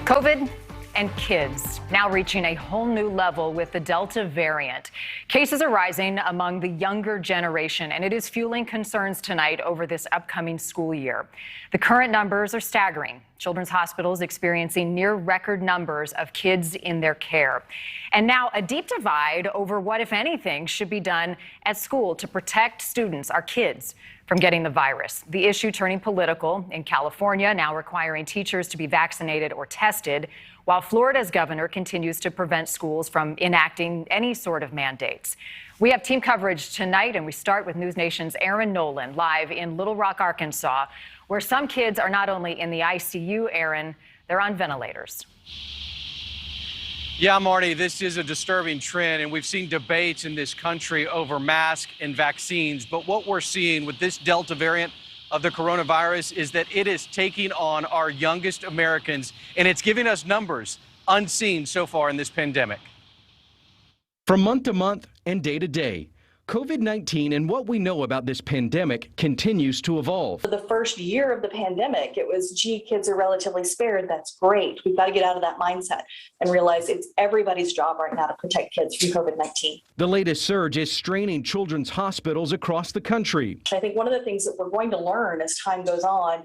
COVID and kids now reaching a whole new level with the Delta variant. Cases are rising among the younger generation, and it is fueling concerns tonight over this upcoming school year. The current numbers are staggering. Children's hospitals experiencing near record numbers of kids in their care. And now a deep divide over what, if anything, should be done at school to protect students, our kids, from getting the virus. The issue turning political in California, now requiring teachers to be vaccinated or tested, while Florida's governor continues to prevent schools from enacting any sort of mandates. We have team coverage tonight, and we start with NewsNation's Aaron Nolan live in Little Rock, Arkansas, where some kids are not only in the ICU, Aaron, they're on ventilators. Yeah, Marty, this is a disturbing trend, and we've seen debates in this country over masks and vaccines. But what we're seeing with this Delta variant of the coronavirus is that it is taking on our youngest Americans, and it's giving us numbers unseen so far in this pandemic. From month to month and day to day, COVID-19 and what we know about this pandemic continues to evolve. For the first year of the pandemic, it was, gee, kids are relatively spared. That's great. We've got to get out of that mindset and realize it's everybody's job right now to protect kids from COVID-19. The latest surge is straining children's hospitals across the country. I think one of the things that we're going to learn as time goes on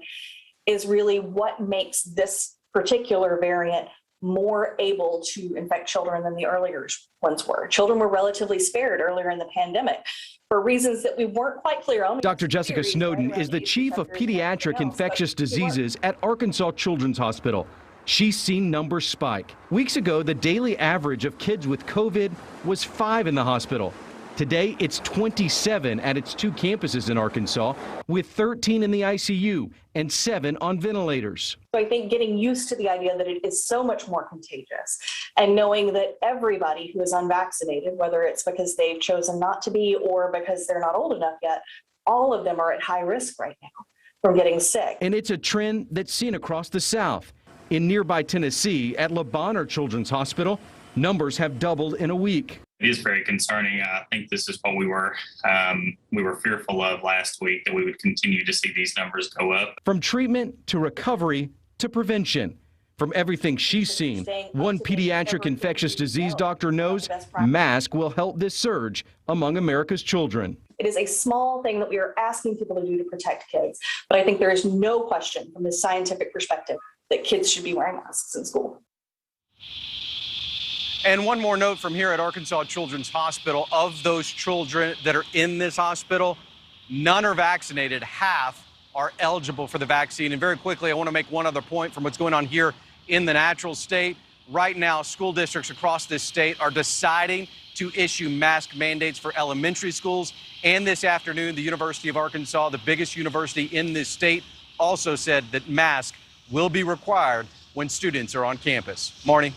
is really what makes this particular variant more able to infect children than the earlier ones were. Children were relatively spared earlier in the pandemic for reasons that we weren't quite clear on. Dr. Jessica Snowden is the chief of pediatric infectious diseases at Arkansas Children's Hospital. She's seen numbers spike. Weeks ago, the daily average of kids with COVID was 5 in the hospital. Today, it's 27 at its 2 campuses in Arkansas, with 13 in the ICU and 7 on ventilators. So I think getting used to the idea that it is so much more contagious and knowing that everybody who is unvaccinated, whether it's because they've chosen not to be or because they're not old enough yet, all of them are at high risk right now from getting sick. And it's a trend that's seen across the South. In nearby Tennessee, at Le Bonheur Children's Hospital, numbers have doubled in a week. It is very concerning. I think this is what we were fearful of last week, that we would continue to see these numbers go up. From treatment to recovery to prevention. From everything she's seen, one pediatric infectious disease doctor knows mask will help this surge among America's children. It is a small thing that we are asking people to do to protect kids, but I think there is no question from the scientific perspective that kids should be wearing masks in school. And one more note from here at Arkansas Children's Hospital. Of those children that are in this hospital, none are vaccinated. Half are eligible for the vaccine. And very quickly, I want to make one other point from what's going on here in the natural state. Right now, school districts across this state are deciding to issue mask mandates for elementary schools. And this afternoon, the University of Arkansas, the biggest university in this state, also said that masks will be required when students are on campus. Marnie?